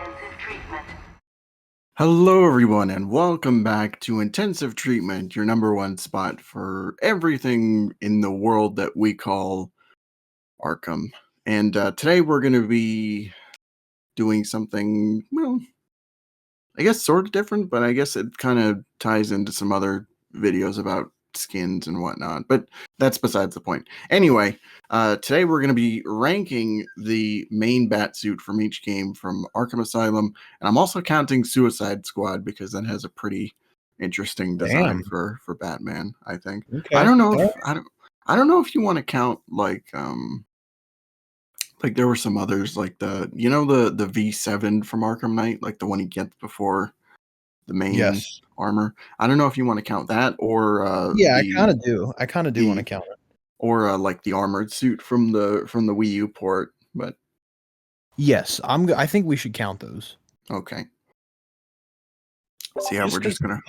intensive treatment. Hello, everyone, and welcome back to Intensive Treatment, your number one spot for everything in the world that we call Arkham. And today we're going to be doing something, well, I guess sort of different, but I guess it kind of ties into some other videos about skins and whatnot, but that's besides the point. Anyway, today we're going to be ranking the main Batsuit from each game from Arkham Asylum, and I'm also counting Suicide Squad because that has a pretty interesting design for Batman, I think. Okay. I don't know if I don't know if you want to count like there were some others like the V7 from Arkham Knight, like the one he gets before the main armor. I don't know if you want to count that or I kind of do. I kind of do want to count it. Or like the armored suit from the Wii U port, but yes, I think we should count those. Okay. So yeah, we're just gonna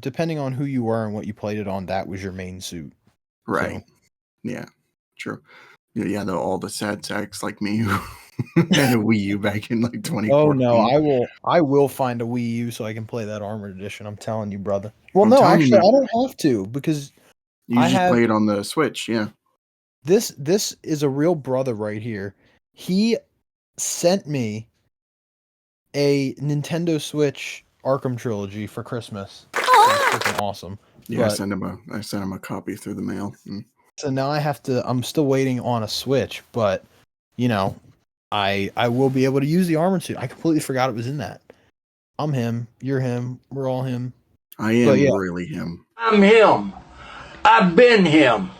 depending on who you were and what you played it on, that was your main suit. Right. So. Yeah. True. Yeah, all the sad sacks like me who had a Wii U back in like 2014. Oh no, I will find a Wii U so I can play that armored edition. I'm telling you, brother. Well, no, actually, I don't have to because you just play it on the Switch. Yeah. This is a real brother right here. He sent me a Nintendo Switch Arkham trilogy for Christmas. It's freaking awesome. Yeah, I sent him a copy through the mail. So now I'm still waiting on a Switch, but you know, I will be able to use the armored suit. I completely forgot it was in that. I'm him, you're him, we're all him. I am really him. I'm him. I've been him.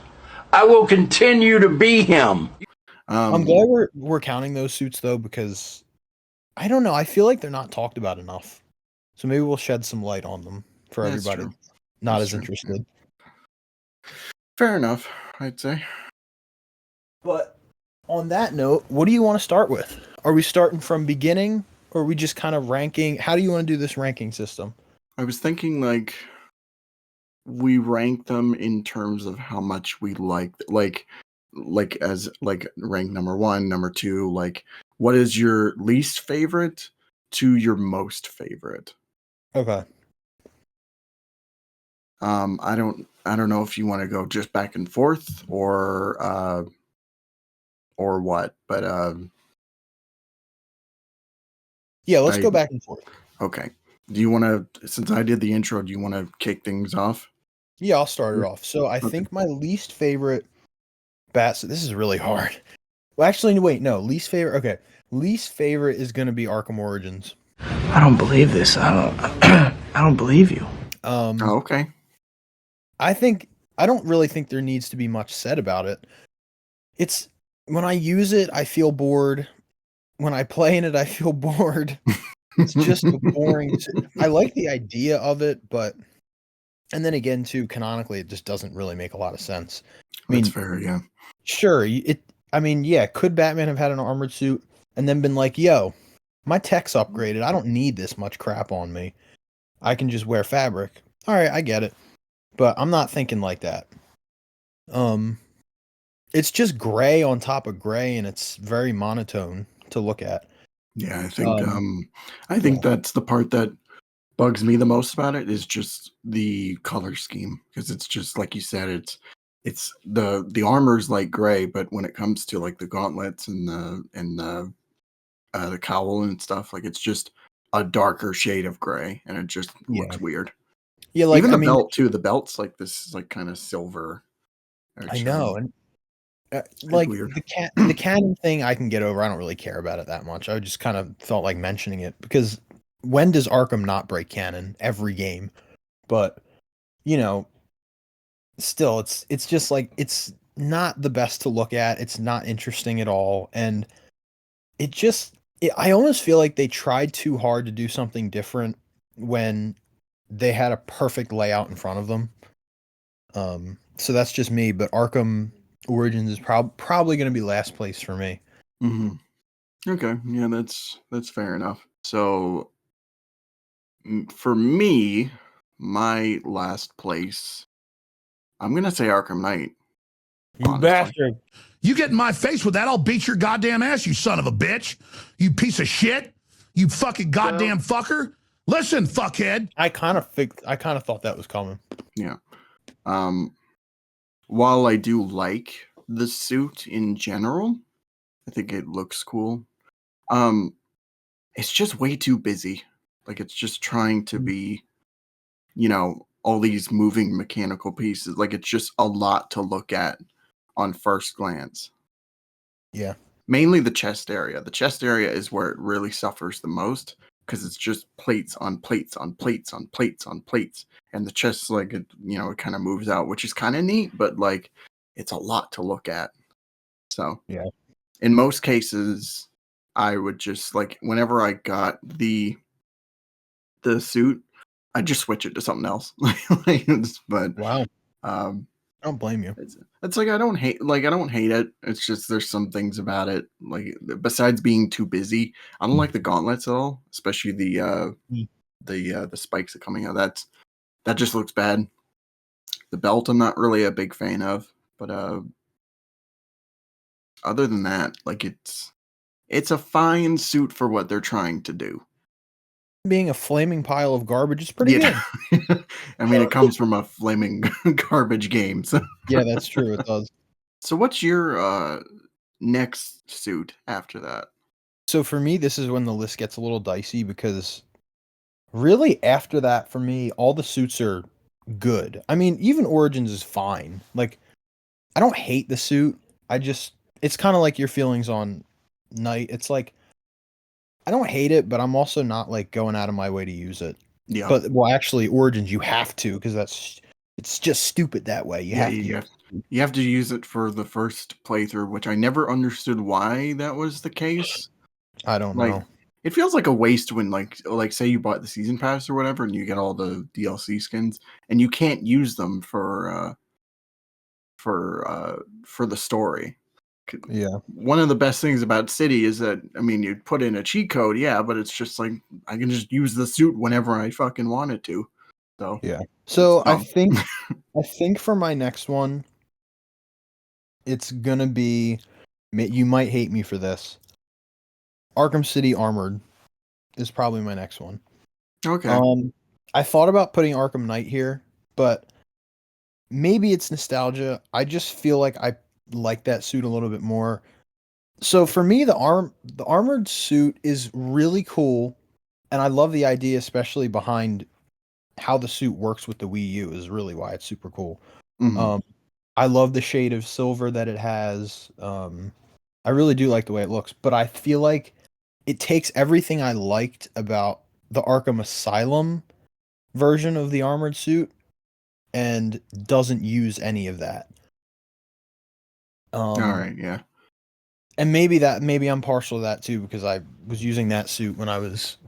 I will continue to be him. I'm glad we're counting those suits though, because I don't know. I feel like they're not talked about enough. So maybe we'll shed some light on them for everybody not as interested. Fair enough, I'd say. But on that note, what do you want to start with? Are we starting from beginning, or are we just kind of ranking? How do you want to do this ranking system? I was thinking like we rank them in terms of how much we like as like rank number 1, number 2, like what is your least favorite to your most favorite. Okay. I don't know if you want to go just back and forth or what, but yeah, let's go back and forth. Okay. Do you want to, since I did the intro, do you want to kick things off? Yeah, I'll start it off. So I think my least favorite this is really hard. Well, actually, wait, no, least favorite. Okay. Least favorite is going to be Arkham Origins. I don't believe this. I don't believe you. Okay. I don't really think there needs to be much said about it. It's when I use it, I feel bored. When I play in it, I feel bored. It's just a boring. I like the idea of it, but and then again, too, canonically, it just doesn't really make a lot of sense. That's fair, yeah. Sure, could Batman have had an armored suit and then been like, "Yo, my tech's upgraded. I don't need this much crap on me. I can just wear fabric." All right, I get it. But I'm not thinking like that. It's just gray on top of gray, and it's very monotone to look at. Yeah, I think that's the part that bugs me the most about it is just the color scheme, because it's just like you said, it's the armor's like gray, but when it comes to like the gauntlets and the cowl and stuff, like it's just a darker shade of gray, and it just looks weird. Yeah, like even the belt too. The belt's like this, like kind of silver. I know, and like weird. The canon thing, I can get over. I don't really care about it that much. I just kind of felt like mentioning it because when does Arkham not break canon? Every game, but still, it's just like it's not the best to look at. It's not interesting at all, and I almost feel like they tried too hard to do something different when they had a perfect layout in front of them. So that's just me, but Arkham Origins is probably going to be last place for me. Mm-hmm. Okay, yeah, that's fair enough. So for me, my last place, I'm gonna say Arkham Knight. You bastard! You get in my face with that, I'll beat your goddamn ass, you son of a bitch! You piece of shit! You fucking goddamn fucker. Listen, fuckhead. I kind of thought that was coming. Yeah. While I do like the suit in general, I think it looks cool. It's just way too busy. Like it's just trying to be, all these moving mechanical pieces. Like it's just a lot to look at on first glance. Yeah. Mainly the chest area. The chest area is where it really suffers the most because it's just plates on plates on plates on plates on plates. And the chest, like, it kind of moves out, which is kind of neat, but like it's a lot to look at. So, yeah. In most cases, I would just like whenever I got the suit, I just switch it to something else. But wow, I don't blame you. It's like I don't hate it. It's just there's some things about it, like besides being too busy. I don't like the gauntlets at all, especially the spikes that are coming out. That just looks bad. The belt I'm not really a big fan of, but other than that, like it's a fine suit for what they're trying to do. Being a flaming pile of garbage is pretty good. I mean, it comes from a flaming garbage game. So. Yeah, that's true. It does. So what's your next suit after that? So for me, this is when the list gets a little dicey because really after that, for me, all the suits are good. I mean, even Origins is fine. Like, I don't hate the suit. It's kind of like your feelings on Knight. It's like, I don't hate it, but I'm also not like going out of my way to use it. Yeah. But well, actually, Origins you have to because it's just stupid that way. You have to use it for the first playthrough, which I never understood why that was the case. I don't know. It feels like a waste when like say you bought the season pass or whatever and you get all the DLC skins and you can't use them for the story. Yeah. One of the best things about City is that, I mean, you put in a cheat code, yeah, but it's just like I can just use the suit whenever I fucking wanted to. So yeah. So I think for my next one, it's gonna be. You might hate me for this. Arkham City Armored is probably my next one. Okay. I thought about putting Arkham Knight here, but maybe it's nostalgia. I just feel like I like that suit a little bit more. So for me, the armored suit is really cool, and I love the idea, especially behind how the suit works with the Wii U. Is really why it's super cool. Mm-hmm. I love the shade of silver that it has. I really do like the way it looks, but I feel like it takes everything I liked about the Arkham Asylum version of the armored suit and doesn't use any of that. All right, yeah. And maybe I'm partial to that too because I was using that suit when I was,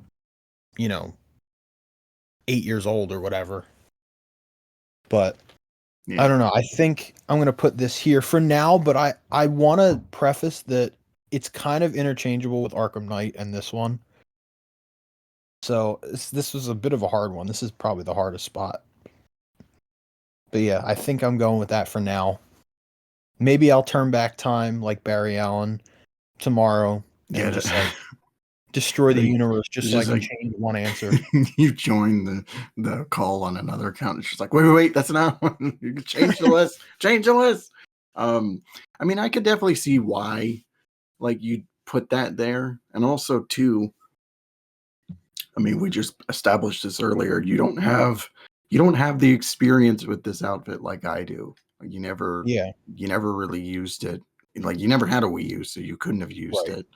8 years old or whatever. But yeah. I don't know. I think I'm going to put this here for now, but I want to preface that it's kind of interchangeable with Arkham Knight and this one. So this was a bit of a hard one. This is probably the hardest spot. But yeah, I think I'm going with that for now. Maybe I'll turn back time like Barry Allen tomorrow and just like destroy the universe just so I can change one answer. You join the call on another account. It's just like, wait, that's not one. You can change the list. Change the list. I mean, I could definitely see why like you'd put that there. And also too, I mean, we just established this earlier. You don't have the experience with this outfit like I do. Like you never really used it. Like you never had a Wii U, so you couldn't have used it.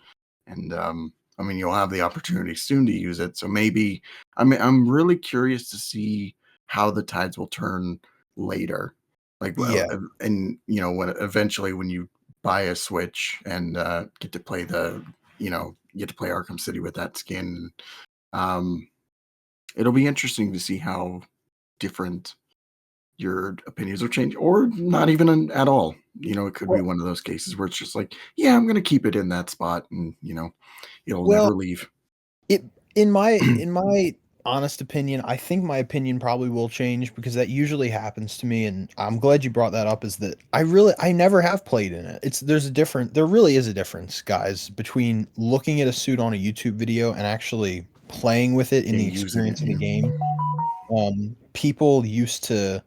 And I mean, you'll have the opportunity soon to use it. So maybe I'm really curious to see how the tides will turn later. Like and when you buy a Switch and get to play Arkham City with that skin. It'll be interesting to see how different your opinions will change, or not even at all. It could be one of those cases where it's just like, yeah, I'm going to keep it in that spot, and it'll never leave. In my honest opinion, I think my opinion probably will change because that usually happens to me, and I'm glad you brought that up. Is that I never have played in it. There really is a difference, guys, between looking at a suit on a YouTube video and actually playing with it in the And using experience it, of the yeah. game. People used to,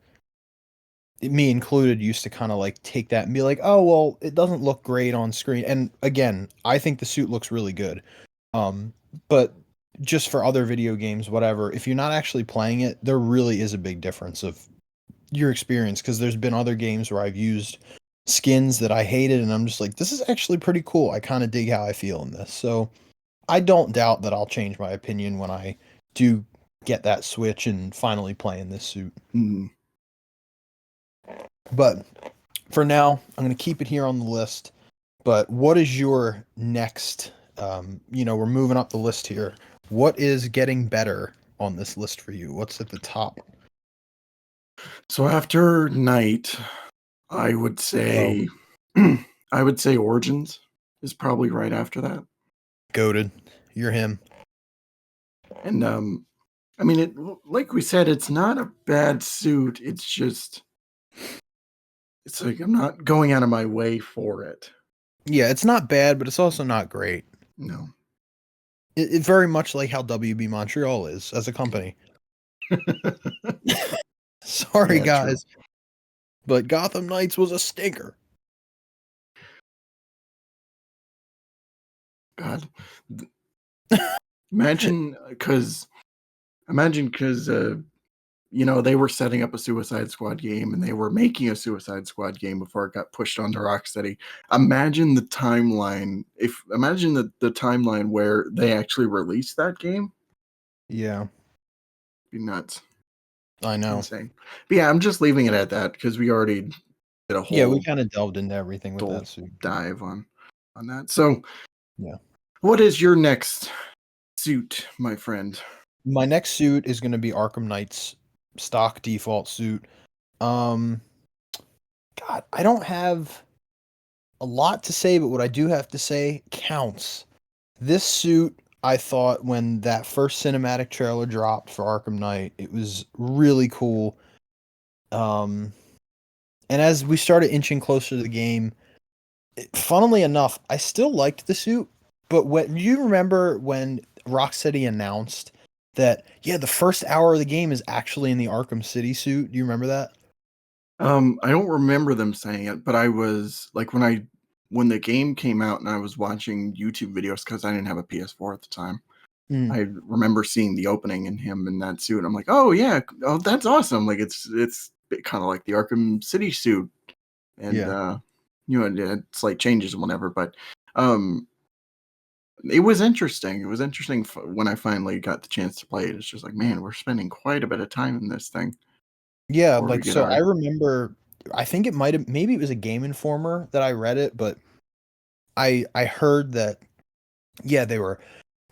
me included, used to kind of like take that and be like, oh, well, it doesn't look great on screen. And again, I think the suit looks really good. But just for other video games, whatever, if you're not actually playing it, there really is a big difference of your experience. Because there's been other games where I've used skins that I hated, and I'm just like, this is actually pretty cool. I kind of dig how I feel in this. So I don't doubt that I'll change my opinion when I do get that Switch and finally play in this suit. Mm. But for now, I'm going to keep it here on the list. But what is your next? We're moving up the list here. What is getting better on this list for you? What's at the top? So after Night, I would say I would say Origins is probably right after that. Goated. You're him. And I mean, it, like we said, it's not a bad suit. It's just, it's like I'm not going out of my way for it. Yeah, it's not bad, but it's also not great. No. It very much like how WB Montreal is as a company. Sorry, Yeah, guys. But Gotham Knights was a stinker. God. Imagine because they were setting up a Suicide Squad game and they were making a Suicide Squad game before it got pushed onto Rocksteady. Imagine the timeline. Imagine the timeline where they actually released that game. Yeah, Be nuts. I know. Insane. But yeah, I'm just leaving it at that because we already did a whole We kind of delved into everything with that suit. dive on that. So yeah, what is your next suit, my friend? My next suit is going to be Arkham Knight's stock default suit. God, I don't have a lot to say, but what I do have to say counts. This suit, I thought when that first cinematic trailer dropped for Arkham Knight, it was really cool. And as we started inching closer to the game, funnily enough, I still liked the suit. But you remember when Rocksteady announced that, the first hour of the game is actually in the Arkham City suit? Do you remember that? I don't remember them saying it, but I was like when the game came out and I was watching YouTube videos because I didn't have a PS4 at the time. I remember seeing the opening and him in that suit. I'm like, oh yeah, oh that's awesome! Like it's kind of like the Arkham City suit, and slight changes and whatever. But it was interesting. It was interesting when I finally got the chance to play it. It's just like, man, we're spending quite a bit of time in this thing. Yeah, Before we like get so our I remember I think maybe it was a Game Informer that I read it, but I heard that we're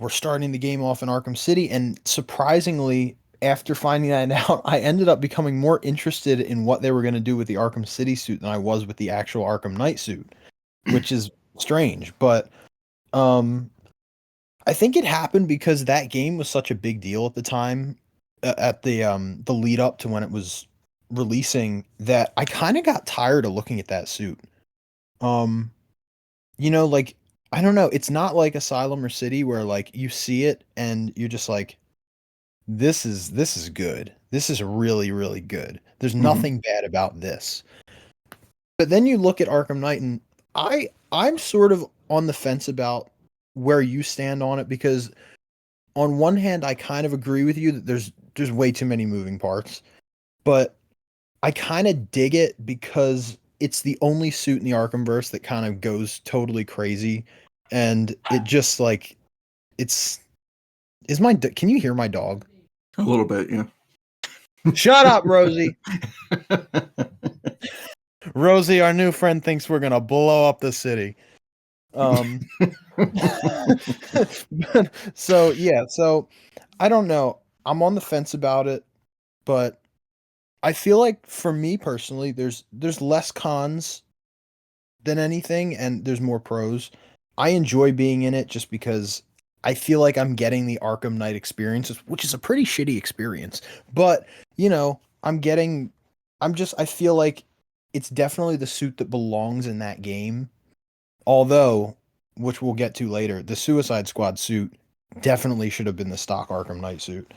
starting the game off in Arkham City, and surprisingly after finding that out, I ended up becoming more interested in what they were going to do with the Arkham City suit than I was with the actual Arkham Knight suit, which is strange, but I think it happened because that game was such a big deal at the time, at the lead up to when it was releasing, that I kind of got tired of looking at that suit. Like, I don't know, it's not like Asylum or City where like you see it and you're just like, this is good. This is really, really good. There's nothing bad about this. But then you look at Arkham Knight, and I'm sort of on the fence about where you stand on it, because on one hand I kind of agree with you that there's way too many moving parts, but I kind of dig it because it's the only suit in the Arkhamverse that kind of goes totally crazy, and it just like can you hear my dog? A little bit, yeah. Shut up, Rosie. Rosie, our new friend, thinks we're gonna blow up the city. So I don't know. I'm on the fence about it, but I feel like for me personally, there's less cons than anything, and there's more pros. I enjoy being in it just because I feel like I'm getting the Arkham Knight experience, which is a pretty shitty experience. But, I feel like it's definitely the suit that belongs in that game. Although, which we'll get to later, the Suicide Squad suit definitely should have been the stock Arkham Knight suit.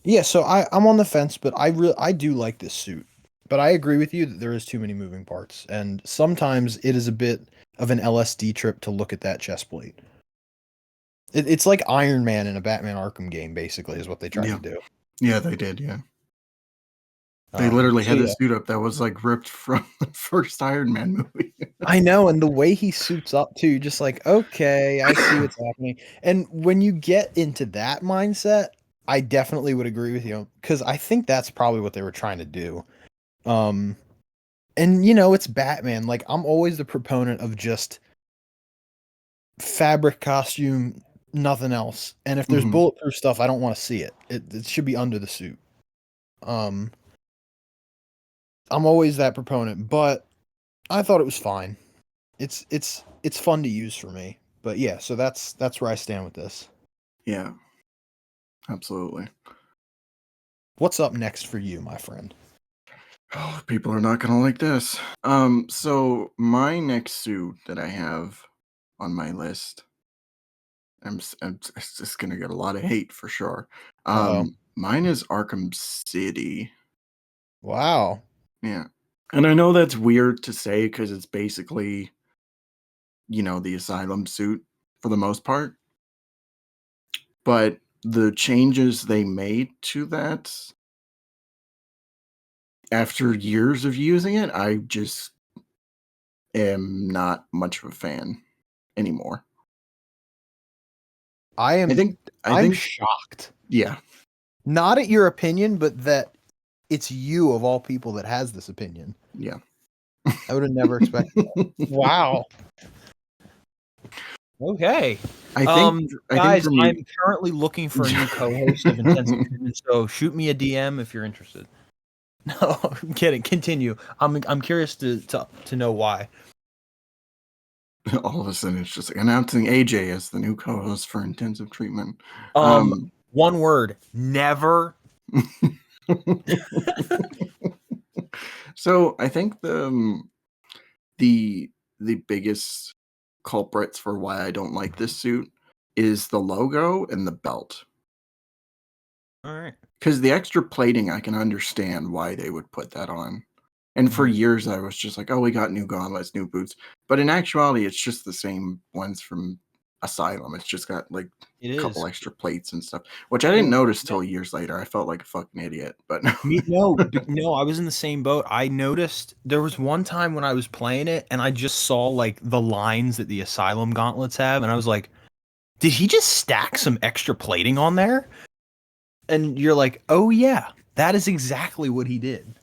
Yeah, so I'm on the fence, but I do like this suit. But I agree with you that there is too many moving parts, and sometimes it is a bit of an LSD trip to look at that chest plate. It's like Iron Man in a Batman Arkham game, basically, is what they tried Yeah. to do. Yeah, they did. Yeah, they literally had a suit up that was like ripped from the first Iron Man movie. I know, and the way he suits up too, just like, okay, I see what's happening. And when you get into that mindset, I definitely would agree with you because I think that's probably what they were trying to do. And it's Batman. Like, I'm always the proponent of just fabric costume, nothing else. And if there's bulletproof stuff, I don't want to see it. It should be under the suit. I'm always that proponent, but I thought it was fine. It's fun to use for me. But yeah, so that's where I stand with this. Yeah, absolutely. What's up next for you, my friend? Oh, people are not gonna like this. So my next suit that I have on my list, it's just gonna get a lot of hate for sure. Uh-oh. Mine is Arkham City. Wow. Yeah, and I know that's weird to say because it's basically, the Asylum suit for the most part, but the changes they made to that after years of using it, I just am not much of a fan anymore. I'm I think shocked. yeah. Not at your opinion, but that it's you of all people that has this opinion. Yeah. I would have never expected that. Wow. Okay. I think Guys, for me, I'm currently looking for a new co-host of Intensive Treatment, so shoot me a DM if you're interested. No, I'm kidding. Continue. I'm curious to know why. all of a sudden it's just like announcing AJ as the new co-host for Intensive Treatment. One word: never. So I think the biggest culprits for why I don't like this suit is the logo and the belt. All right. Because the extra plating, I can understand why they would put that on. And for years, I was just like, oh, we got new gauntlets, new boots. But in actuality, it's just the same ones from Asylum. It's just got like a couple extra plates and stuff, which I didn't notice till years later. I felt like a fucking idiot. But No, I was in the same boat. I noticed there was one time when I was playing it and I just saw like the lines that the Asylum gauntlets have. And I was like, did he just stack some extra plating on there? And you're like, oh yeah, that is exactly what he did.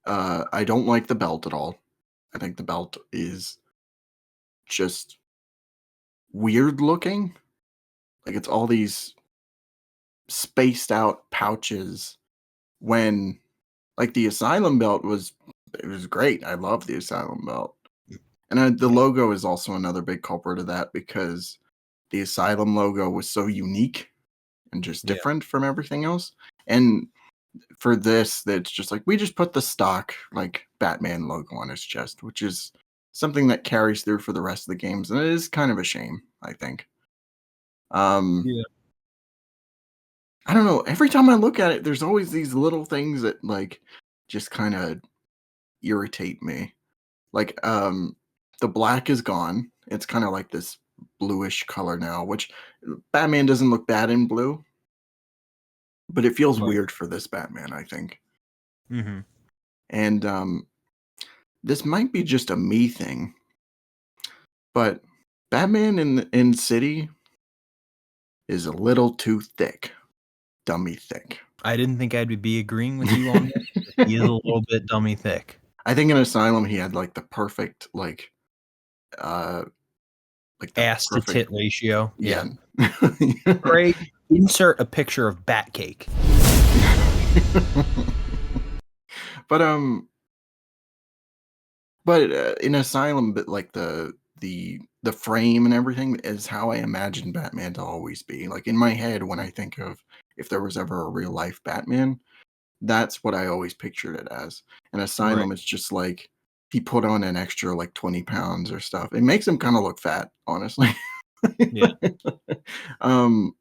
I don't like the belt at all. I think the belt is just weird looking. Like it's all these spaced out pouches when like the Asylum belt was great. I love the Asylum belt. And the logo is also another big culprit of that because the Asylum logo was so unique and just different from everything else. And for this, that's just like we just put the stock like Batman logo on his chest, which is something that carries through for the rest of the games, and it is kind of a shame, I think. I don't know. Every time I look at it, there's always these little things that like just kind of irritate me. Like the black is gone. It's kind of like this bluish color now, which Batman doesn't look bad in blue. But it feels weird for this Batman, I think. Mm-hmm. And this might be just a me thing, but Batman in City is a little too thick. Dummy thick. I didn't think I'd be agreeing with you on this. He is a little bit dummy thick. I think in Asylum he had like the perfect like the ass to tit ratio. Yeah. Craig, insert a picture of bat cake. But in Asylum, but like the the frame and everything is how I imagine Batman to always be. Like in my head, when I think of if there was ever a real life Batman, that's what I always pictured it as. And Asylum is just like he put on an extra like 20 pounds or stuff. It makes him kind of look fat, honestly. Yeah. um,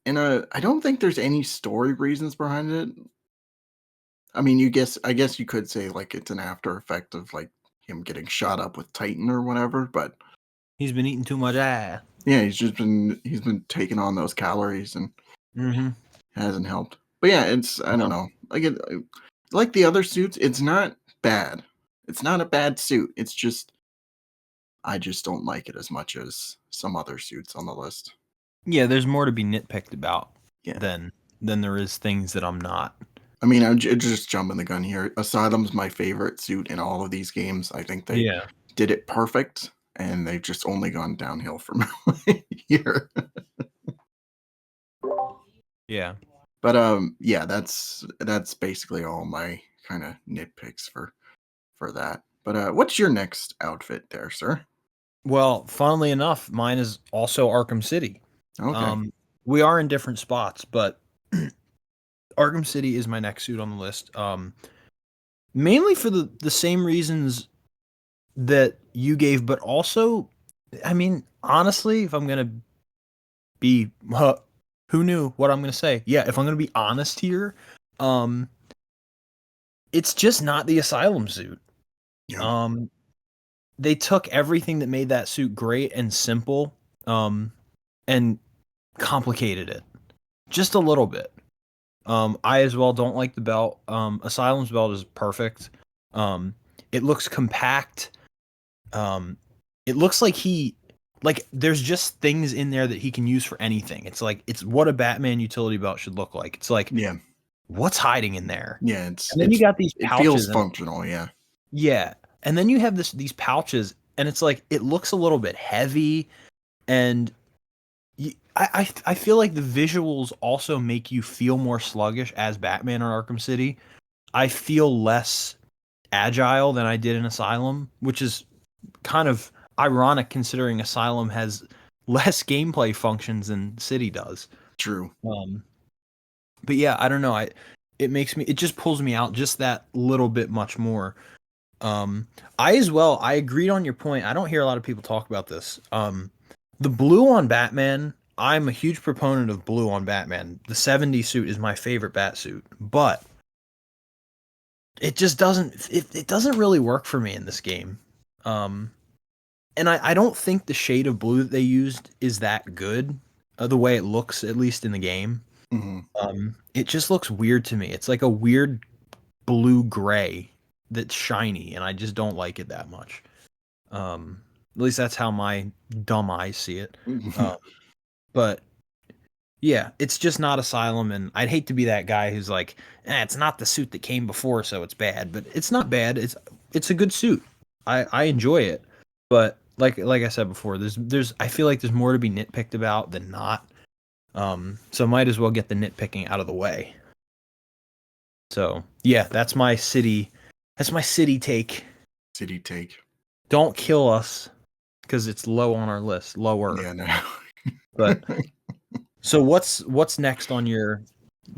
and I don't think there's any story reasons behind it. I mean, I guess you could say like it's an after effect of like him getting shot up with Titan or whatever, but He's been eating too much ass. yeah, he's been taking on those calories and Mm-hmm. hasn't helped. But yeah, it's I don't know. Like the other suits, it's not bad. It's not a bad suit. It's just I just don't like it as much as some other suits on the list. Yeah, there's more to be nitpicked about Yeah. than there is things that I'm not. I mean, I'm just jumping the gun here. Asylum's my favorite suit in all of these games. I think they did it perfect, and they've just only gone downhill from here. Yeah. But yeah, that's basically all my kind of nitpicks for that. But what's your next outfit there, sir? Well, funnily enough, mine is also Arkham City. Okay. We are in different spots, but Arkham City is my next suit on the list. Mainly for the same reasons that you gave, but also, I mean, honestly, if I'm gonna be, who knew what I'm gonna say? Yeah, if I'm gonna be honest here, it's just not the Asylum suit. Yeah. They took everything that made that suit great and simple, and complicated it just a little bit. I as well don't like the belt. Asylum's belt is perfect. It looks compact. It looks like there's just things in there that he can use for anything. It's like it's what a Batman utility belt should look like. It's like Yeah. what's hiding in there? Yeah. And then you got these it pouches. feels functional. Yeah. Yeah, and then you have these pouches, and it's like it looks a little bit heavy, and I feel like the visuals also make you feel more sluggish as Batman or Arkham City. I feel less agile than I did in Asylum, which is kind of ironic considering Asylum has less gameplay functions than City does. True. But yeah, I don't know. It just pulls me out just that little bit much more. I agreed on your point. I don't hear a lot of people talk about this. The blue on Batman, I'm a huge proponent of blue on Batman. The 70 suit is my favorite bat suit, but it just it doesn't really work for me in this game. And I don't think the shade of blue that they used is that good, the way it looks, at least in the game. Mm-hmm. It just looks weird to me. It's like a weird blue gray that's shiny, and I just don't like it that much. At least that's how my dumb eyes see it. But yeah, it's just not Asylum, and I'd hate to be that guy who's like, it's not the suit that came before, so it's bad. But it's not bad. It's a good suit. I enjoy it. But like I said before, there's I feel like there's more to be nitpicked about than not. So might as well get the nitpicking out of the way. So yeah, that's my city take. City take. Don't kill us, because it's low on our list. Lower. Yeah, no. But so what's next on your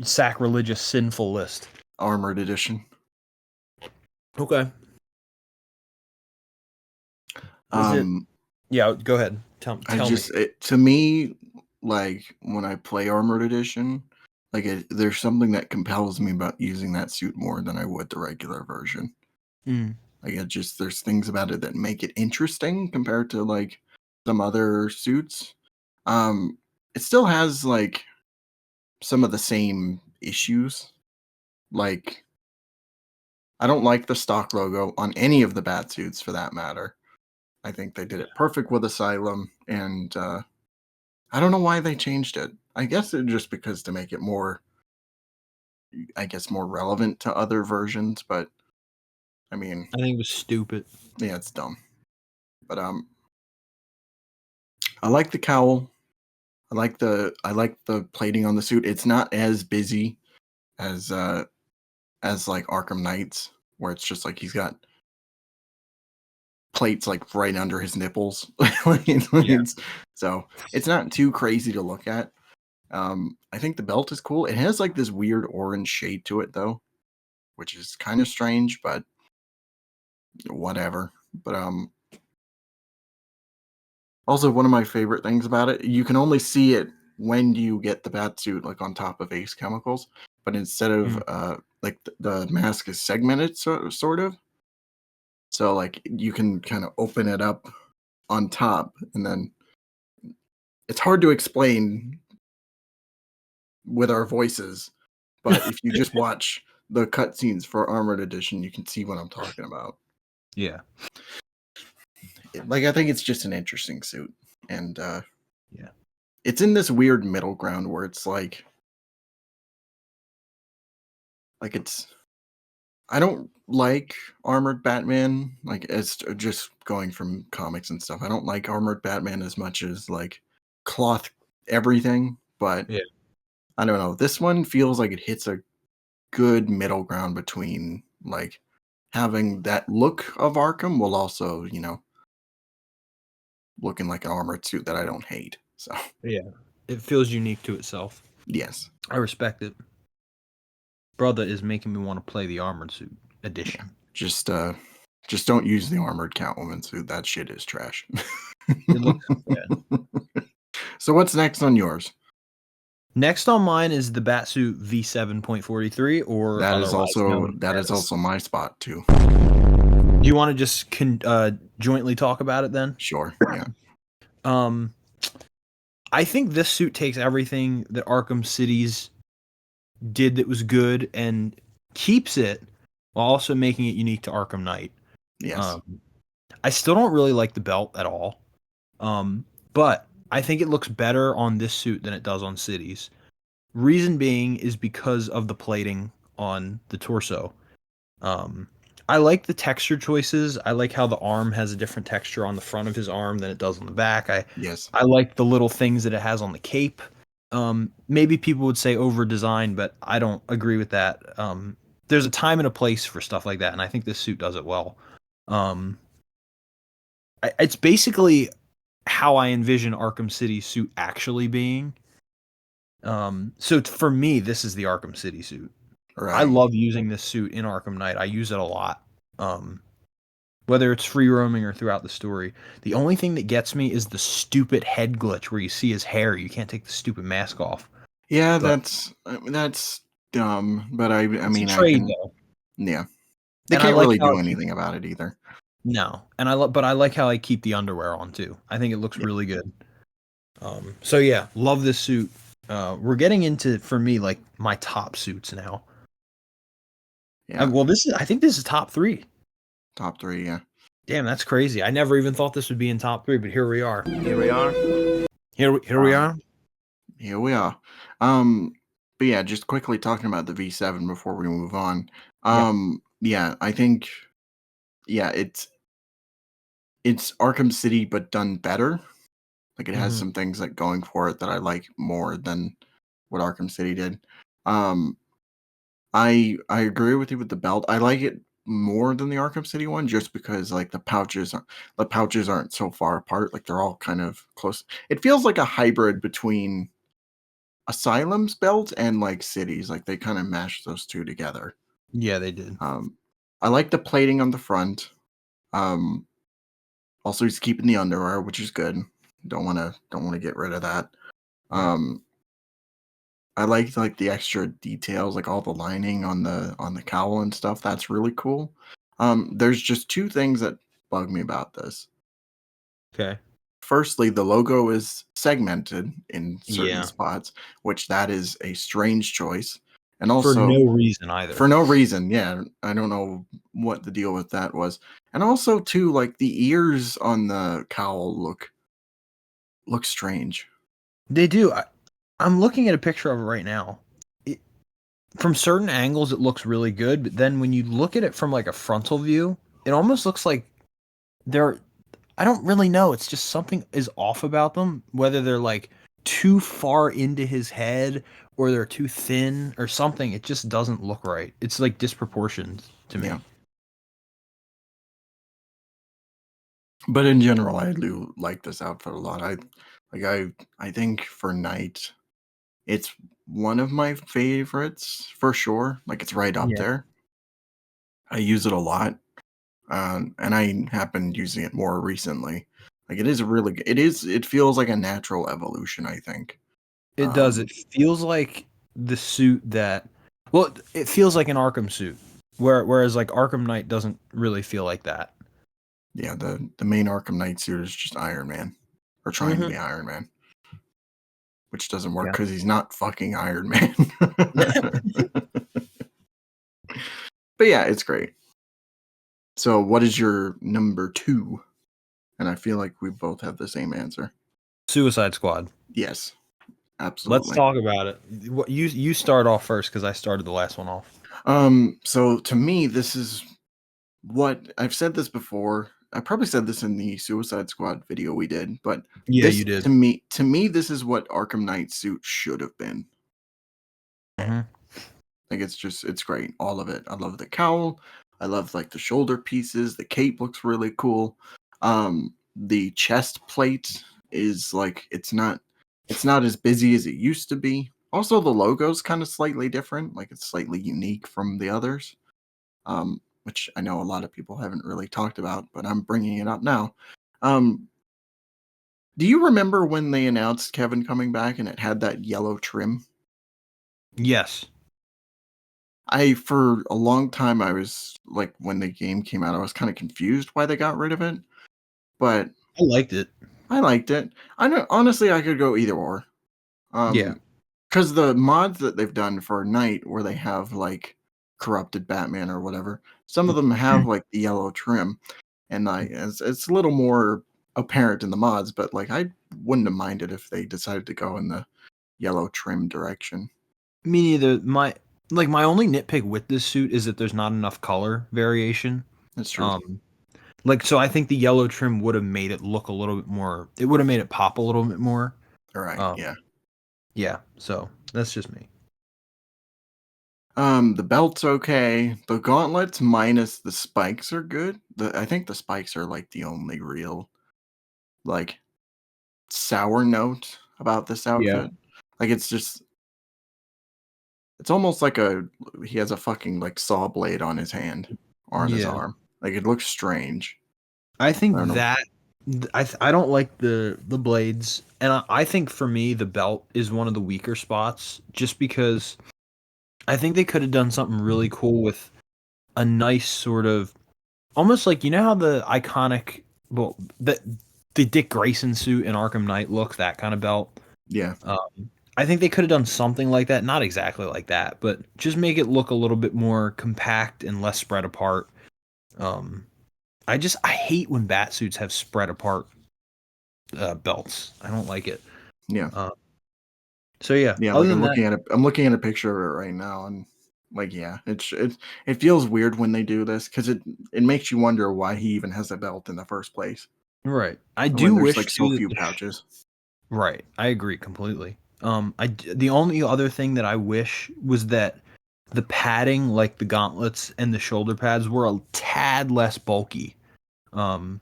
sacrilegious sinful list? Armored edition. Okay. Yeah, go ahead. Tell me. To me, like when I play Armored Edition, like there's something that compels me about using that suit more than I would the regular version. Like there's things about it that make it interesting compared to like some other suits. It still has like some of the same issues. Like I don't like the stock logo on any of the Batsuits for that matter. I think they did it perfect with Asylum, and I don't know why they changed it. I guess it just because to make it more, more relevant to other versions. But I mean, I think it was stupid. Yeah, it's dumb. But I like the cowl. I like the plating on the suit. It's not as busy as like Arkham Knight's, where it's just like he's got plate's like right under his nipples. Yeah. So it's not too crazy to look at. I think the belt is cool. It has like this weird orange shade to it though, which is kind of strange, but whatever. But also one of my favorite things about it, you can only see it when you get the Batsuit like on top of Ace Chemicals, but instead of like the mask is segmented sort of. So like you can kind of open it up on top, and then it's hard to explain with our voices, but if you just watch the cutscenes for Armored Edition, you can see what I'm talking about. Yeah. Like I think it's just an interesting suit, and Yeah. it's in this weird middle ground where it's like it's. I don't like Armored Batman, like as just going from comics and stuff. I don't like Armored Batman as much as like cloth everything, but Yeah. I don't know. This one feels like it hits a good middle ground between like having that look of Arkham while also, looking like an armored suit that I don't hate. So, Yeah. It feels unique to itself. yes. I respect it. Brother is making me want to play the Armored Suit Yeah. edition. Just don't use the armored Catwoman suit. That shit is trash. It looks bad. So what's next on yours? Next on mine is the Batsuit V7.43, or That is otherwise known as- also my spot too. Do you want to just jointly talk about it then? Sure. Yeah. I think this suit takes everything that Arkham City's did that was good and keeps it while also making it unique to Arkham Knight. Yes. I still don't really like the belt at all. But I think it looks better on this suit than it does on City's. Reason being is because of the plating on the torso. I like the texture choices. I like how the arm has a different texture on the front of his arm than it does on the back. Yes. I like the little things that it has on the cape. Maybe people would say over design, but I don't agree with that. There's a time and a place for stuff like that, and I think this suit does it well. It's basically how I envision Arkham City suit actually being. So for me, this is the Arkham City suit. Right. I love using this suit in Arkham Knight. I use it a lot. Whether it's free roaming or throughout the story. The only thing that gets me is the stupid head glitch where you see his hair. You can't take the stupid mask off. Yeah, But- that's dumb, but I mean, it's a trade, I can, though. yeah. They And I can't like really how do it- anything about it either. No, and but I like how I keep the underwear on too. I think it looks really good. So yeah, love this suit. We're getting into, for me, like my top suits now. Yeah. Well, I think this is top 3. Top 3, yeah. Damn, that's crazy. I never even thought this would be in top 3, but here we are. Here we are. Here we are. Here we are. But yeah, just quickly talking about the V7 before we move on. Yeah, I think it's Arkham City but done better. Like it has some things like going for it that I like more than what Arkham City did. I agree with you with the belt. I like it more than the Arkham City one just because like the pouches aren't so far apart. Like they're all kind of close. It feels like a hybrid between Asylum's belt and like City's. Like they kind of mashed those two together. Yeah, they did. I like the plating on the front. Also he's keeping the underwear, which is good. Don't want to get rid of that. I like the extra details, like all the lining on the cowl and stuff. That's really cool. There's just 2 things that bug me about this. Okay. Firstly, the logo is segmented in certain Yeah. spots, which that is a strange choice. And also For no reason either. For no reason, yeah. I don't know what the deal with that was. And also too, like the ears on the cowl look strange. They do. I'm looking at a picture of it right now. From certain angles, it looks really good, but then when you look at it from like a frontal view, it almost looks like I don't really know. It's just something is off about them, whether they're like too far into his head or they're too thin or something. It just doesn't look right. It's like disproportioned to me. Yeah. But in general, I do like this outfit a lot. I think for night, it's one of my favorites for sure. Like it's right up Yeah. there. I use it a lot, and I have been using it more recently. Like it is really, it feels like a natural evolution. I think. It does. Um, It feels like the suit that, well, it feels like an Arkham suit, whereas like Arkham Knight doesn't really feel like that. yeah, the main Arkham Knight suit is just Iron Man, or trying to be Iron Man, which doesn't work Yeah. because he's not fucking Iron Man. But yeah, it's great. So, what is your number 2? And I feel like we both have the same answer. Suicide Squad. Yes, Let's absolutely. talk about it. You start off first because I started the last one off. So to me, this is what I've said this before. I probably said this in the Suicide Squad video we did, but Yeah, this you did. to me, this is what Arkham Knight suit should have been. Mhm. Like it's great, all of it. I love the cowl. I love like the shoulder pieces. The cape looks really cool. The chest plate is like it's not as busy as it used to be. Also, the logo's kind of slightly different. Like it's slightly unique from the others. Which I know a lot of people haven't really talked about, but I'm bringing it up now. Um, do you remember when they announced Kevin coming back and it had that yellow trim? Yes. For a long time, I was like, when the game came out, I was kind of confused why they got rid of it, but I liked it. I liked it. I know, honestly, I could go either or. Yeah. Because the mods that they've done for Night, where they have like corrupted Batman or whatever, some of them have like the yellow trim, and like it's a little more apparent in the mods. But like, I wouldn't have minded if they decided to go in the yellow trim direction. Me neither. My only nitpick with this suit is that there's not enough color variation. That's true. Um, so I think the yellow trim would have made it look a little bit more. It would have made it pop a little bit more. All right. Um, Yeah. yeah. So that's just me. The belt's okay. The gauntlets minus the spikes are good. I think the spikes are like the only real like sour note about this Yeah. outfit. Like it's almost like he has a fucking like saw blade on his hand or on his Yeah. arm. Like it looks strange. I think I don't know. that I don't like the blades, and I think for me the belt is one of the weaker spots, just because I think they could have done something really cool with a nice sort of almost like, you know how the iconic, well, the Dick Grayson suit in Arkham Knight look, that kind of belt. Yeah. I think they could have done something like that, not exactly like that, but just make it look a little bit more compact and less spread apart. Um, I hate when bat suits have spread apart belts. I don't like it. Yeah. So yeah, Yeah, other like than that, I'm looking at a picture of it right now, and like yeah, it feels weird when they do this because it makes you wonder why he even has a belt in the first place right. I when do there's wish like so too few that pouches. right. I agree completely. The only other thing that I wish was that the padding, like the gauntlets and the shoulder pads, were a tad less bulky. Um,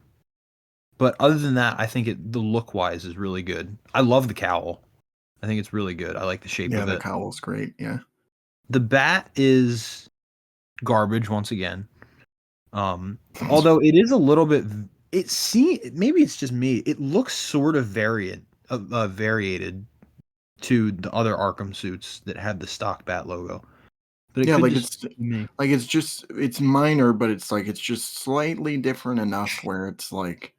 but other than that, I think the look wise is really good. I love the cowl. I think it's really good. I like the shape Yeah, of the it. cowl's great. Yeah. The bat is garbage once again. Although it is a little bit, maybe it's just me. It looks sort of variated to the other Arkham suits that have the stock bat logo, but it Yeah, could like just be me. it's minor, but it's just slightly different enough where it's like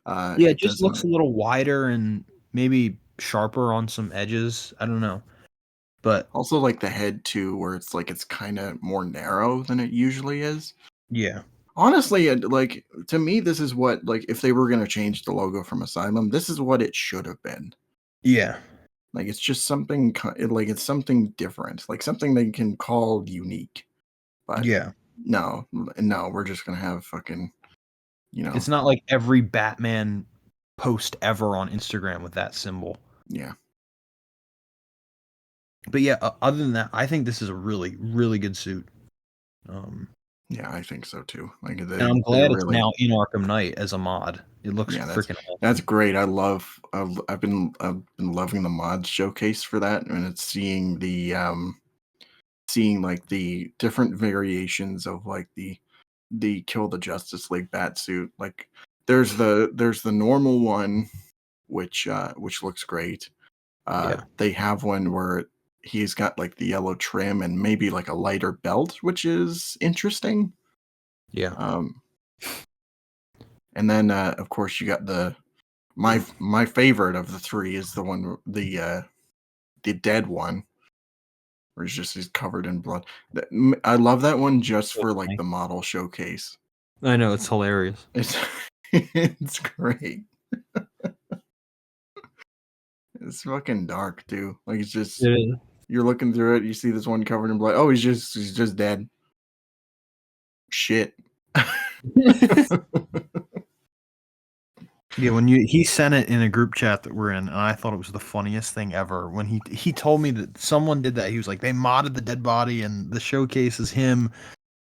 Yeah, it it just looks a doesn't little wider and maybe sharper on some edges. I don't know, but also like the head too, where it's like it's kind of more narrow than it usually is. yeah, Honestly, like to me, this is what like if they were gonna change the logo from Asylum, this is what it should have been. yeah, Like it's just something like it's something different, like something they can call unique. But yeah. no, we're just gonna have fucking you know It's not like every Batman post ever on Instagram with that symbol. yeah. But yeah, other than that, I think this is a really, really good suit. Um, Yeah, I think so too. Like And I'm glad it's now in Arkham Knight as a mod. It looks freaking awesome. That's great. I've been loving the mod showcase for that, and it's seeing like the different variations of like the Kill the Justice League Batsuit. Like there's the normal one, which looks great. They have one where he's got like the yellow trim and maybe like a lighter belt, which is interesting. Yeah. And then of course you got my favorite of the three is the one the dead one, where he's covered in blood. I love that one just for like the model showcase. I know, it's hilarious. It's great. It's fucking dark too. Like it's just you're looking through it, you see this one covered in blood. Oh, he's just dead. Shit. Yeah, when he sent it in a group chat that we're in, and I thought it was the funniest thing ever. When he told me that someone did that, he was like, they modded the dead body, and the showcase is him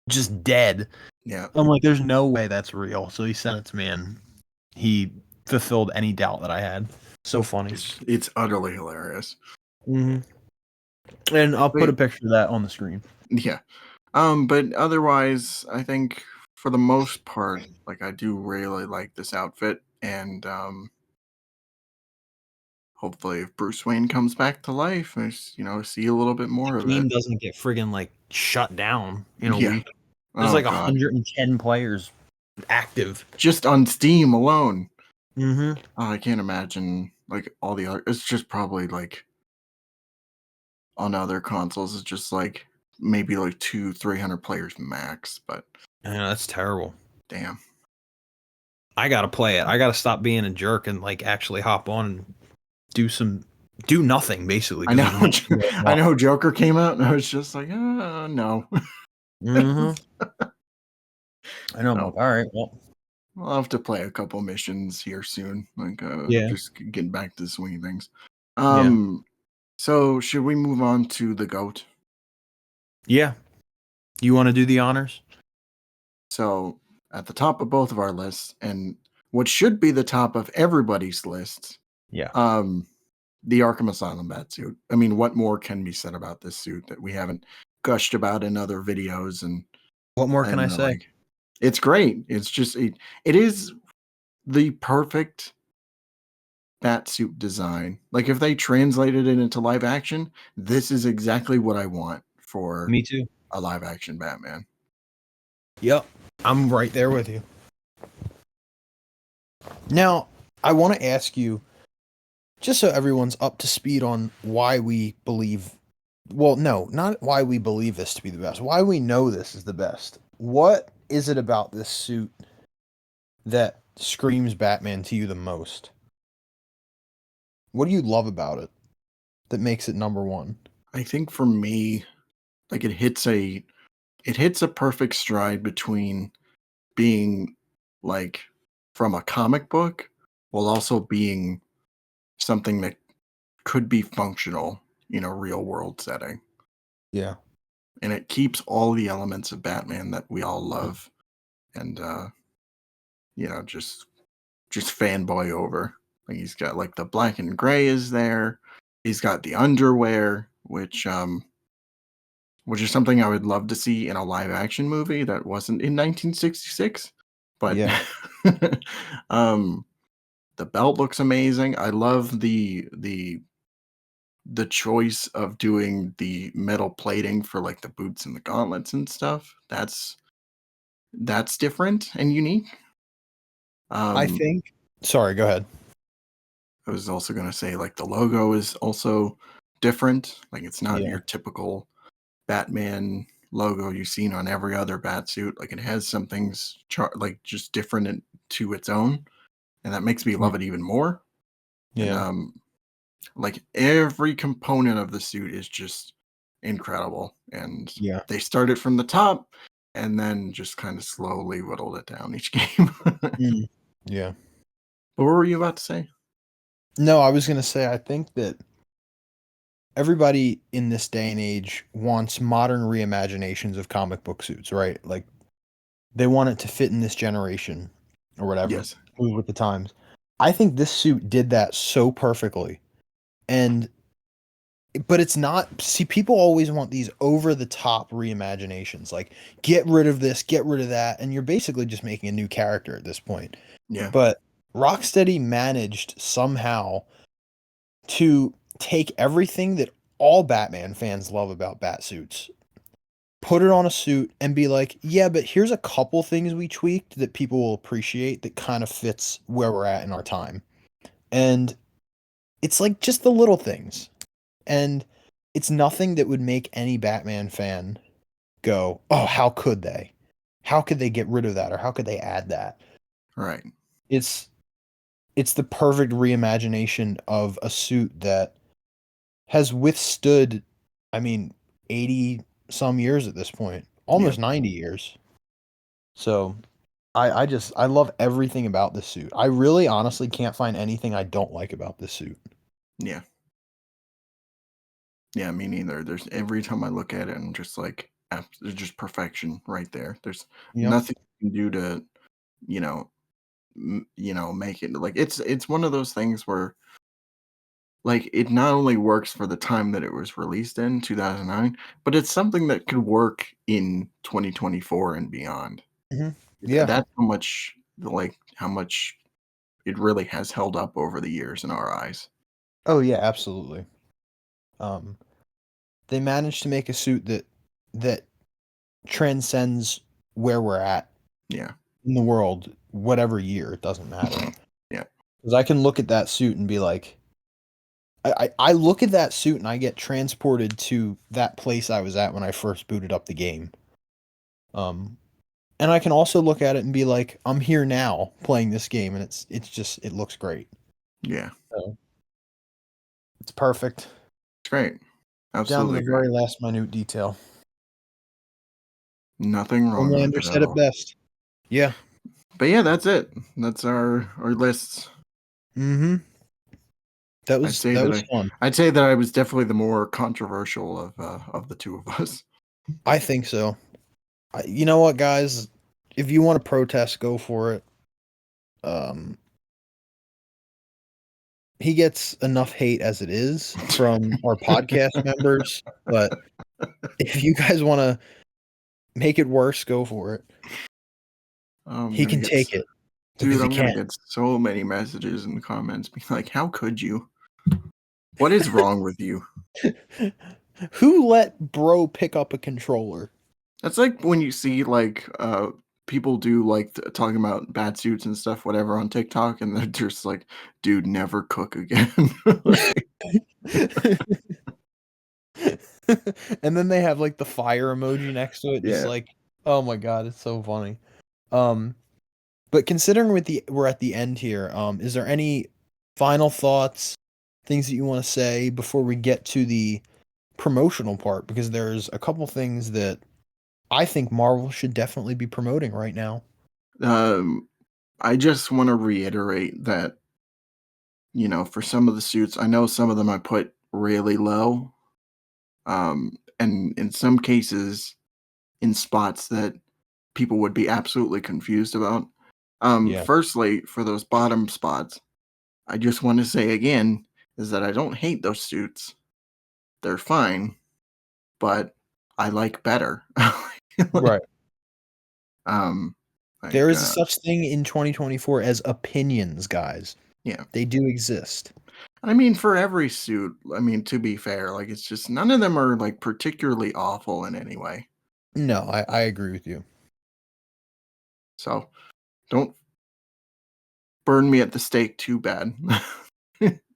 just dead. Yeah, I'm like, there's no way that's real. So he sent it to me, and he fulfilled any doubt that I had. So funny. It's utterly hilarious. Mm-hmm. And I'll put a picture of that on the screen. Yeah. But otherwise, I think for the most part, like I do really like this outfit, and hopefully if Bruce Wayne comes back to life, I see a little bit more of it. The game doesn't get friggin' like shut down in a week. There's 110 players active just on Steam alone. Mm-hmm. Oh, I can't imagine like all the other. It's just probably like on other consoles, it's just like maybe like 200-300 players max. But I know that's terrible. Damn. I gotta play it. I gotta stop being a jerk and like actually hop on and do nothing basically. I know. I know Joker came out and I was just like, no. Mm-hmm. I know. All right. Well, I'll have to play a couple missions here soon. Like, just getting back to the swing of things. So should we move on to the GOAT? Yeah. You want to do the honors? So at the top of both of our lists, and what should be the top of everybody's lists, the Arkham Asylum Batsuit. I mean, what more can be said about this suit that we haven't gushed about in other videos? And what more can I say? Like, it's great. It's just it is the perfect Batsuit design. Like if they translated it into live action, this is exactly what I want for me too. A live action Batman. Yep. I'm right there with you. Now, I want to ask you, just so everyone's up to speed on why we believe, well, no, not why we believe this to be the best, why we know this is the best. What is it about this suit that screams Batman to you the most? What do you love about it that makes it number one? I think for me, like it hits a perfect stride between being like from a comic book while also being something that could be functional in a real world setting. Yeah. And it keeps all the elements of Batman that we all love and just fanboy over. Like he's got like the black and gray is there. He's got the underwear, which is something I would love to see in a live action movie that wasn't in 1966. But the belt looks amazing. I love the choice of doing the metal plating for like the boots and the gauntlets and stuff. That's different and unique. I think. Sorry, go ahead. I was also going to say like the logo is also different. Like it's not your typical Batman logo you've seen on every other Batsuit. Like it has some things like just different to its own, and that makes me love it even more. Yeah. And, like every component of the suit is just incredible, and they started from the top and then just kind of slowly whittled it down each game. Yeah. What were you about to say? No, I was going to say, I think that everybody in this day and age wants modern reimaginations of comic book suits, right? Like they want it to fit in this generation or whatever. Yes. Move with the times. I think this suit did that so perfectly. But it's not, see, people always want these over the top reimaginations, like get rid of this, get rid of that, and you're basically just making a new character at this point. Yeah. But Rocksteady managed somehow to take everything that all Batman fans love about Batsuits, put it on a suit, and be like, yeah, but here's a couple things we tweaked that people will appreciate that kind of fits where we're at in our time. And it's like just the little things. And it's nothing that would make any Batman fan go, oh, how could they? How could they get rid of that? Or how could they add that? Right. It's the perfect reimagination of a suit that has withstood, I mean, 80 some years at this point, almost 90 years. So I love everything about this suit. I really honestly can't find anything I don't like about this suit. Yeah. Yeah, me neither. There's every time I look at it, I'm just like, there's just perfection right there. There's Yep. nothing you can do to, you know, make it like it's one of those things where like it not only works for the time that it was released in 2009, but it's something that could work in 2024 and beyond. Mhm. Yeah. That's how much it really has held up over the years in our eyes. Oh yeah, absolutely. They managed to make a suit that transcends where we're at Yeah. in the world, whatever year, it doesn't matter. Yeah. Because I can look at that suit and be like, I look at that suit and I get transported to that place I was at when I first booted up the game. And I can also look at it and be like, I'm here now playing this game, and it looks great. Yeah. So, it's perfect. It's great. Down to Absolutely the great. very last minute detail. Nothing wrong with Homelander it said at it all. best. Yeah. But yeah, that's it. That's our lists. Mm-hmm. That was fun. I'd say that I was definitely the more controversial of the two of us. I think so. You know what, guys? If you want to protest, go for it. He gets enough hate as it is from our podcast members, but if you guys want to make it worse, go for it. He can take it. Dude, I'm gonna get so many messages and comments being like, how could you? What is wrong with you? Who let bro pick up a controller? That's like when you see like people do like talking about Batsuits and stuff, whatever, on TikTok, and they're just like, dude, never cook again. And then they have like the fire emoji next to it, just Yeah. like, oh my god, it's so funny. But considering we're at the end here, is there any final thoughts, things that you want to say before we get to the promotional part? Because there's a couple things that I think Marvel should definitely be promoting right now. I just want to reiterate that, for some of the suits, I know some of them I put really low. And in some cases, in spots that people would be absolutely confused about. Yeah. Firstly, for those bottom spots, I just want to say again is that I don't hate those suits. They're fine, but I like better. Right. There is Like, such thing in 2024 as opinions, guys. yeah. They do exist. I mean, for every suit, to be fair, like it's just none of them are like particularly awful in any way. No, I agree with you. So don't burn me at the stake too bad.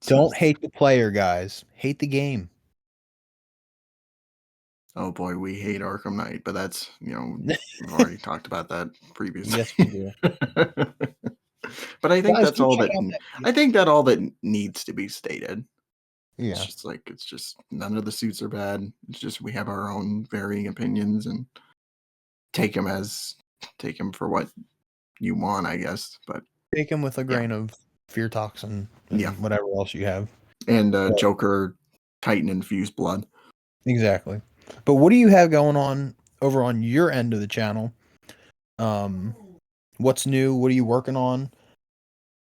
Don't hate the player, guys. Hate the game. Oh boy, we hate Arkham Knight, but that's, we've already talked about that previously. Yes, we do. But I think Guys, that's go all check that out that I think that all that needs to be stated. Yeah. It's just none of the suits are bad. It's just we have our own varying opinions and take them for what you want, I guess. But Take them with a grain of fear toxin and whatever else you have. And Joker Titan infused blood. Exactly. But what do you have going on over on your end of the channel? What's new? What are you working on?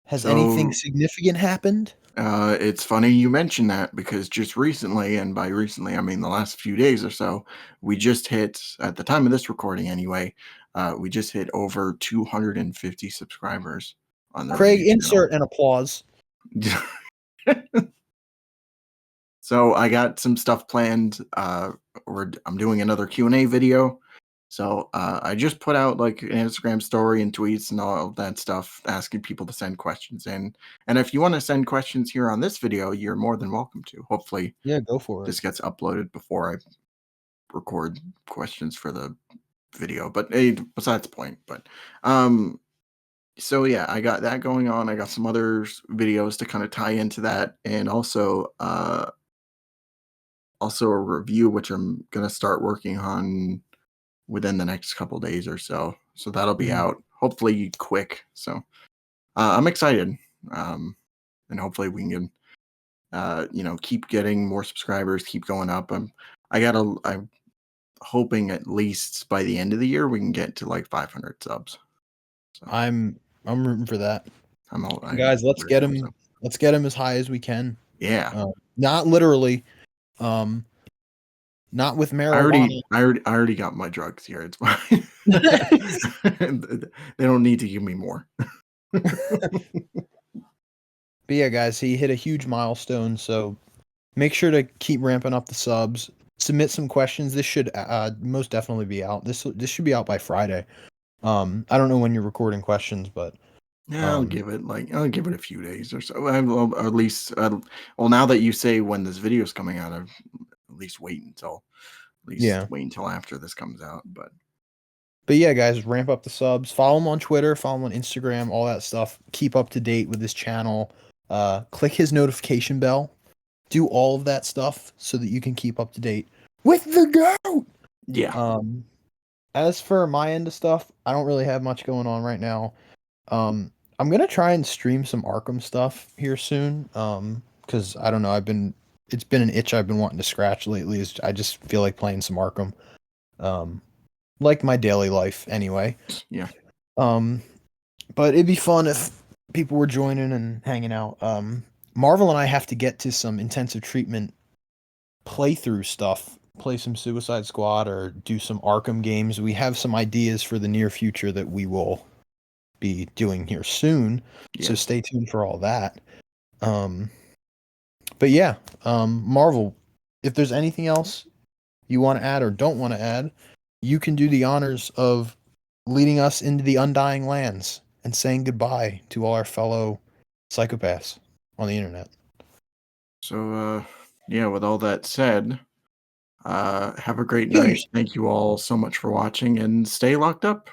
Has anything So significant happened? it's funny you mention that because just recently, and by recently I mean the last few days or so, we just hit, at the time of this recording anyway, we just hit over 250 subscribers on the Craig, review channel. insert an applause. So I got some stuff planned. I'm doing another Q&A video. So I just put out like an Instagram story and tweets and all of that stuff, asking people to send questions in. And if you want to send questions here on this video, you're more than welcome to. Hopefully Yeah, go for it. this gets uploaded before I record questions for the video. But hey, besides the point. But so yeah, I got that going on. I got some other videos to kind of tie into that, and also a review which I'm gonna start working on within the next couple days or so. So that'll be Mhm. out hopefully quick. So I'm excited, and hopefully we can keep getting more subscribers, keep going up. I'm hoping at least by the end of the year we can get to like 500 subs. So I'm rooting for that. I Guys, let's really get hope him. so. Let's get him as high as we can. Yeah. Not literally. Not with I marijuana. already got my drugs here. It's fine. They don't need to give me more. But yeah, guys, he hit a huge milestone. So make sure to keep ramping up the subs. Submit some questions. This should most definitely be out. This should be out by Friday. I don't know when you're recording questions, but Yeah, I'll give it a few days or so. Or at least, well, now that you say when this video is coming out, I'll at least wait until yeah. after this comes out. But yeah, guys, ramp up the subs. Follow him on Twitter. Follow him on Instagram. All that stuff. Keep up to date with his channel. Click his notification bell. Do all of that stuff so that you can keep up to date with the GOAT. Yeah. As for my end of stuff, I don't really have much going on right now. I'm gonna try and stream some Arkham stuff here soon. Because I don't know, it's been an itch I've been wanting to scratch lately. I just feel like playing some Arkham. Like my daily life anyway. Yeah. But it'd be fun if people were joining and hanging out. Marvel and I have to get to some intensive treatment playthrough stuff. Play some Suicide Squad or do some Arkham games. We have some ideas for the near future that we will be doing here soon. Yeah. So stay tuned for all that. But yeah, Marvel, if there's anything else you want to add or don't want to add, you can do the honors of leading us into the undying lands and saying goodbye to all our fellow psychopaths on the internet. So yeah, with all that said, have a great night. Thank you all so much for watching and stay locked up.